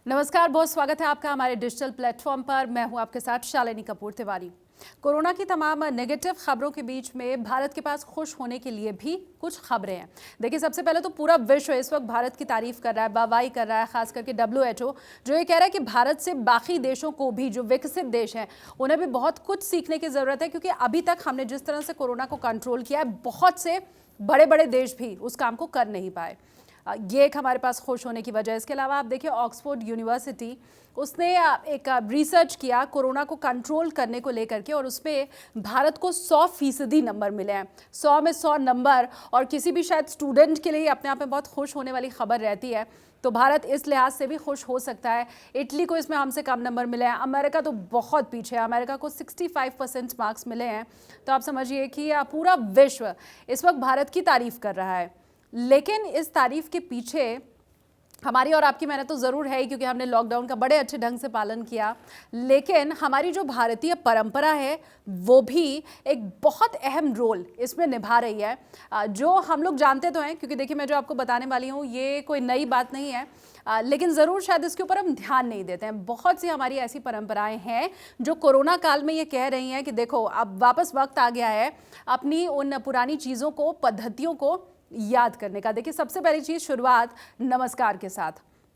नमस्कार, बहुत स्वागत है आपका हमारे डिजिटल प्लेटफॉर्म पर। मैं हूं आपके साथ शालिनी कपूर तिवारी। कोरोना की तमाम नेगेटिव खबरों के बीच में भारत के पास खुश होने के लिए भी कुछ खबरें हैं। देखिए, सबसे पहले तो पूरा विश्व इस वक्त भारत की तारीफ कर रहा है, वाहवाही कर रहा है, खास करके WHO जो ये कह रहा है कि भारत से बाकी देशों को भी, जो विकसित देश हैं, उन्हें भी बहुत कुछ सीखने की ज़रूरत है, क्योंकि अभी तक हमने जिस तरह से कोरोना को कंट्रोल किया है, बहुत से बड़े बड़े देश भी उस काम को कर नहीं पाए। ये एक हमारे पास खुश होने की वजह है। इसके अलावा आप देखिए, ऑक्सफोर्ड यूनिवर्सिटी उसने एक रिसर्च किया कोरोना को कंट्रोल करने को लेकर के, और उसमें भारत को 100% नंबर मिले हैं। 100 में 100 नंबर, और किसी भी शायद स्टूडेंट के लिए अपने आप में बहुत खुश होने वाली खबर रहती है। तो भारत इस लिहाज से भी खुश हो सकता है। इटली को इसमें हमसे कम नंबर मिले हैं। अमेरिका तो बहुत पीछे है, अमेरिका को 65% मार्क्स मिले हैं। तो आप समझिए कि पूरा विश्व इस वक्त भारत की तारीफ कर रहा है। लेकिन इस तारीफ के पीछे हमारी और आपकी मेहनत तो ज़रूर है ही, क्योंकि हमने लॉकडाउन का बड़े अच्छे ढंग से पालन किया। लेकिन हमारी जो भारतीय परंपरा है वो भी एक बहुत अहम रोल इसमें निभा रही है, जो हम लोग जानते तो हैं, क्योंकि देखिए, मैं जो आपको बताने वाली हूँ ये कोई नई बात नहीं है। लेकिन ज़रूर शायद इसके ऊपर हम ध्यान नहीं देते हैं। बहुत सी हमारी ऐसी परंपराएं हैं जो कोरोना काल में ये कह रही हैं कि देखो, अब वापस वक्त आ गया है अपनी उन पुरानी चीज़ों को, पद्धतियों को याद करने का। देखिए, सबसे पहली चीज शुरुआत नमस्कार के साथ।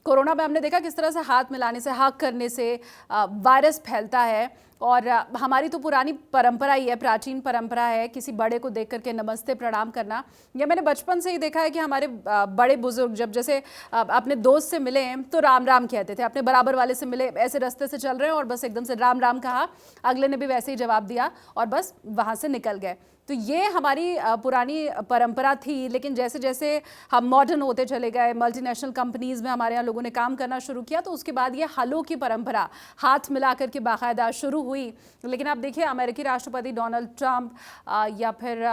कोरोना में हमने देखा किस तरह से हाथ मिलाने से, हग करने से वायरस फैलता है। और हमारी तो पुरानी परंपरा ही है, प्राचीन परंपरा है, किसी बड़े को देख करके नमस्ते प्रणाम करना। ये मैंने बचपन से ही देखा है कि हमारे बड़े बुजुर्ग जब जैसे अपने दोस्त से मिले तो राम राम कहते थे, अपने बराबर वाले से मिले, ऐसे रास्ते से चल रहे हैं और बस एकदम से राम राम कहा, अगले ने भी वैसे ही जवाब दिया और बस वहाँ से निकल गए। तो ये हमारी पुरानी परंपरा थी। लेकिन जैसे जैसे हम मॉडर्न होते चले गए, मल्टीनेशनल कंपनीज़ में हमारे यहाँ लोगों ने काम करना शुरू किया, तो उसके बाद ये हलो की परंपरा हाथ मिलाकर के बाकायदा शुरू हुई। लेकिन आप देखिए, अमेरिकी राष्ट्रपति डोनाल्ड ट्रंप या फिर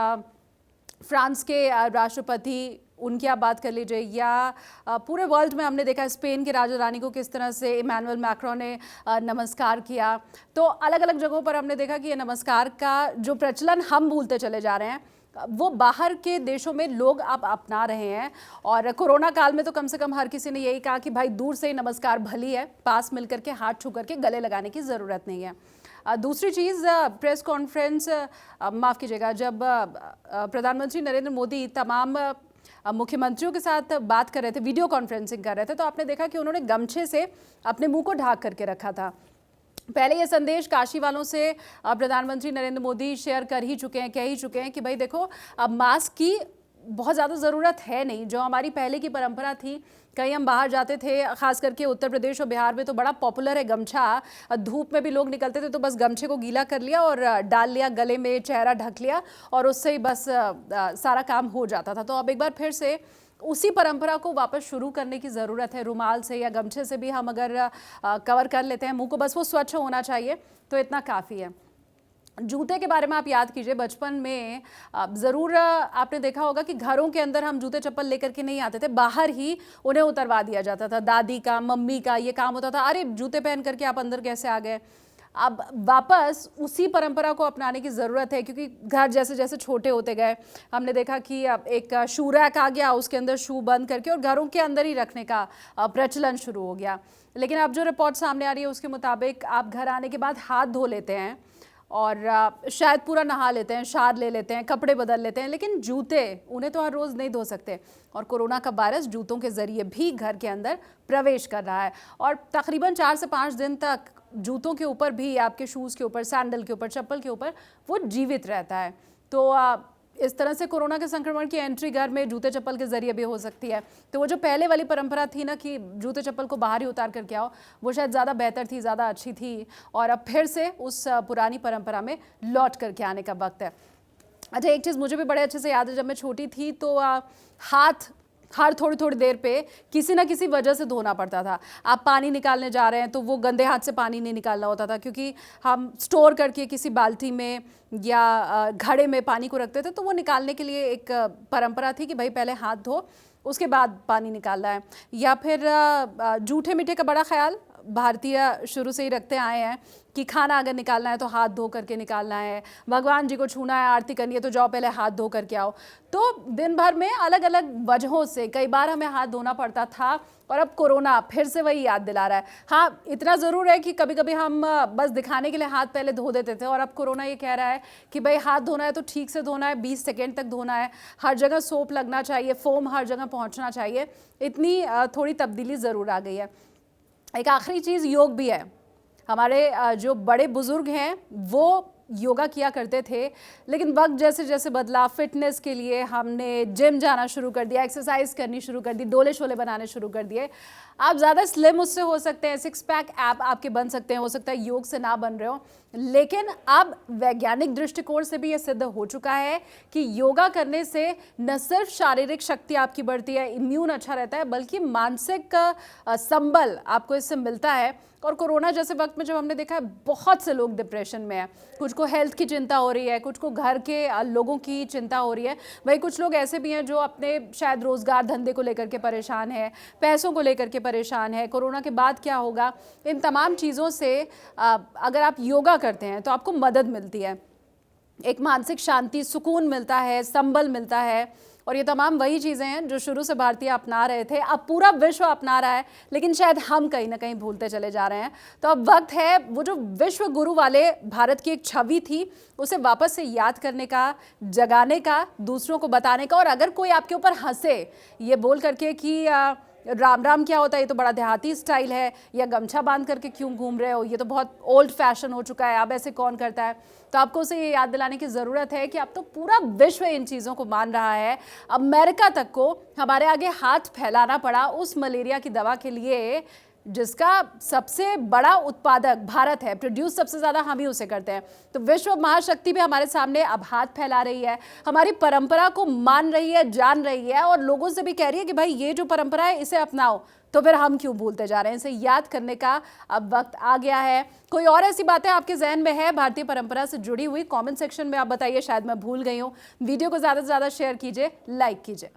फ्रांस के राष्ट्रपति, उनकी आप बात कर लीजिए, या पूरे वर्ल्ड में हमने देखा स्पेन के राजा रानी को किस तरह से इमैनुअल मैक्रोन ने नमस्कार किया। तो अलग अलग जगहों पर हमने देखा कि ये नमस्कार का जो प्रचलन हम भूलते चले जा रहे हैं, वो बाहर के देशों में लोग अब अपना रहे हैं। और कोरोना काल में तो कम से कम हर किसी ने यही कहा कि भाई, दूर से ही नमस्कार भली है, पास मिलकर के हाथ छू करके गले लगाने की ज़रूरत नहीं है। दूसरी चीज़, प्रेस कॉन्फ्रेंस, माफ़ कीजिएगा, जब प्रधानमंत्री नरेंद्र मोदी तमाम मुख्यमंत्रियों के साथ बात कर रहे थे, वीडियो कॉन्फ्रेंसिंग कर रहे थे, तो आपने देखा कि उन्होंने गमछे से अपने मुंह को ढक करके रखा था। पहले ये संदेश काशी वालों से प्रधानमंत्री नरेंद्र मोदी शेयर कर ही चुके हैं, कह ही चुके हैं कि भाई देखो, अब मास्क की बहुत ज़्यादा ज़रूरत है नहीं। जो हमारी पहले की परंपरा थी, कहीं हम बाहर जाते थे, खास करके उत्तर प्रदेश और बिहार में तो बड़ा पॉपुलर है गमछा। धूप में भी लोग निकलते थे तो बस गमछे को गीला कर लिया और डाल लिया गले में, चेहरा ढक लिया, और उससे ही बस सारा काम हो जाता था। तो अब एक बार फिर से उसी परंपरा को वापस शुरू करने की ज़रूरत है। रुमाल से या गमछे से भी हम अगर कवर कर लेते हैं मुंह को, बस वो स्वच्छ होना चाहिए, तो इतना काफ़ी है। जूते के बारे में आप याद कीजिए, बचपन में ज़रूर आपने देखा होगा कि घरों के अंदर हम जूते चप्पल लेकर के नहीं आते थे, बाहर ही उन्हें उतरवा दिया जाता था। दादी का, मम्मी का ये काम होता था, अरे जूते पहन करके आप अंदर कैसे आ गए। अब वापस उसी परंपरा को अपनाने की ज़रूरत है, क्योंकि घर जैसे जैसे छोटे होते गए, हमने देखा कि अब एक शू रैक आ गया, उसके अंदर शू बंद करके और घरों के अंदर ही रखने का प्रचलन शुरू हो गया। लेकिन अब जो रिपोर्ट सामने आ रही है उसके मुताबिक आप घर आने के बाद हाथ धो लेते हैं और शायद पूरा नहा लेते हैं, शावर ले लेते हैं, कपड़े बदल लेते हैं, लेकिन जूते, उन्हें तो हर रोज़ नहीं धो सकते। और कोरोना का वायरस जूतों के ज़रिए भी घर के अंदर प्रवेश कर रहा है, और तकरीबन 4 से 5 दिन तक जूतों के ऊपर भी, आपके शूज़ के ऊपर, सैंडल के ऊपर, चप्पल के ऊपर वो जीवित रहता है। तो इस तरह से कोरोना के संक्रमण की एंट्री घर में जूते चप्पल के जरिए भी हो सकती है। तो वो जो पहले वाली परंपरा थी ना कि जूते चप्पल को बाहर ही उतार करके आओ, वो शायद ज़्यादा बेहतर थी, ज़्यादा अच्छी थी, और अब फिर से उस पुरानी परंपरा में लौट करके आने का वक्त है। अच्छा, एक चीज़ मुझे भी बड़े अच्छे से याद है, जब मैं छोटी थी तो हाथ हर थोड़ी थोड़ी देर पे किसी ना किसी वजह से धोना पड़ता था। आप पानी निकालने जा रहे हैं तो वो गंदे हाथ से पानी नहीं निकालना होता था, क्योंकि हम स्टोर करके किसी बाल्टी में या घड़े में पानी को रखते थे, तो वो निकालने के लिए एक परंपरा थी कि भाई पहले हाथ धो, उसके बाद पानी निकालना है। या फिर जूठे मीठे का बड़ा ख्याल, भारतीय शुरू से ही रखते आए हैं कि खाना अगर निकालना है तो हाथ धो करके निकालना है, भगवान जी को छूना है, आरती करनी है तो जाओ पहले हाथ धो करके आओ। तो दिन भर में अलग अलग वजहों से कई बार हमें हाथ धोना पड़ता था और अब कोरोना फिर से वही याद दिला रहा है। हाँ, इतना ज़रूर है कि कभी कभी हम बस दिखाने के लिए हाथ पहले धो देते थे और अब कोरोना ये कह रहा है कि भाई हाथ धोना है तो ठीक से धोना है, 20 सेकेंड तक धोना है, हर जगह सोप लगना चाहिए, फोम हर जगह पहुँचना चाहिए। इतनी थोड़ी तब्दीली ज़रूर आ गई है। एक आखिरी चीज़ योग भी है। हमारे जो बड़े बुजुर्ग हैं वो योगा किया करते थे, लेकिन वक्त जैसे जैसे बदला, फिटनेस के लिए हमने जिम जाना शुरू कर दिया, एक्सरसाइज करनी शुरू कर दी, डोले शोले बनाने शुरू कर दिए। आप ज़्यादा स्लिम उससे हो सकते हैं, 6 पैक ऐप आपके बन सकते हैं, हो सकता है योग से ना बन रहे हो, लेकिन अब वैज्ञानिक दृष्टिकोण से भी ये सिद्ध हो चुका है कि योगा करने से न सिर्फ शारीरिक शक्ति आपकी बढ़ती है, इम्यून अच्छा रहता है, बल्कि मानसिक संबल आपको इससे मिलता है। और कोरोना जैसे वक्त में जब हमने देखा है बहुत से लोग डिप्रेशन में हैं, कुछ को हेल्थ की चिंता हो रही है, कुछ को घर के लोगों की चिंता हो रही है, वही कुछ लोग ऐसे भी हैं जो अपने शायद रोजगार धंधे को लेकर के परेशान है, पैसों को लेकर के परेशान है, कोरोना के बाद क्या होगा। इन तमाम चीज़ों से अगर आप योगा करते हैं तो आपको मदद मिलती है, एक मानसिक शांति, सुकून मिलता है, संबल मिलता है। और ये तमाम वही चीज़ें हैं जो शुरू से भारतीय अपना रहे थे, अब पूरा विश्व अपना रहा है, लेकिन शायद हम कहीं ना कहीं भूलते चले जा रहे हैं। तो अब वक्त है वो जो विश्व गुरु वाले भारत की एक छवि थी उसे वापस से याद करने का, जगाने का, दूसरों को बताने का। और अगर कोई आपके ऊपर हंसे ये बोल करके कि राम राम क्या होता है, ये तो बड़ा देहाती स्टाइल है, या गमछा बांध करके क्यों घूम रहे हो, ये तो बहुत ओल्ड फैशन हो चुका है, अब ऐसे कौन करता है, तो आपको उसे ये याद दिलाने की ज़रूरत है कि अब तो पूरा विश्व इन चीज़ों को मान रहा है। अमेरिका तक को हमारे आगे हाथ फैलाना पड़ा उस मलेरिया की दवा के लिए जिसका सबसे बड़ा उत्पादक भारत है, प्रोड्यूस सबसे ज़्यादा हम ही उसे करते हैं। तो विश्व महाशक्ति भी हमारे सामने अब हाथ फैला रही है, हमारी परंपरा को मान रही है, जान रही है और लोगों से भी कह रही है कि भाई ये जो परंपरा है इसे अपनाओ। तो फिर हम क्यों भूलते जा रहे हैं, इसे याद करने का अब वक्त आ गया है। कोई और ऐसी बातें आपके जहन में है भारतीय परंपरा से जुड़ी हुई, कमेंट सेक्शन में आप बताइए, शायद मैं भूल गई हूँ। वीडियो को ज़्यादा से ज़्यादा शेयर कीजिए, लाइक कीजिए।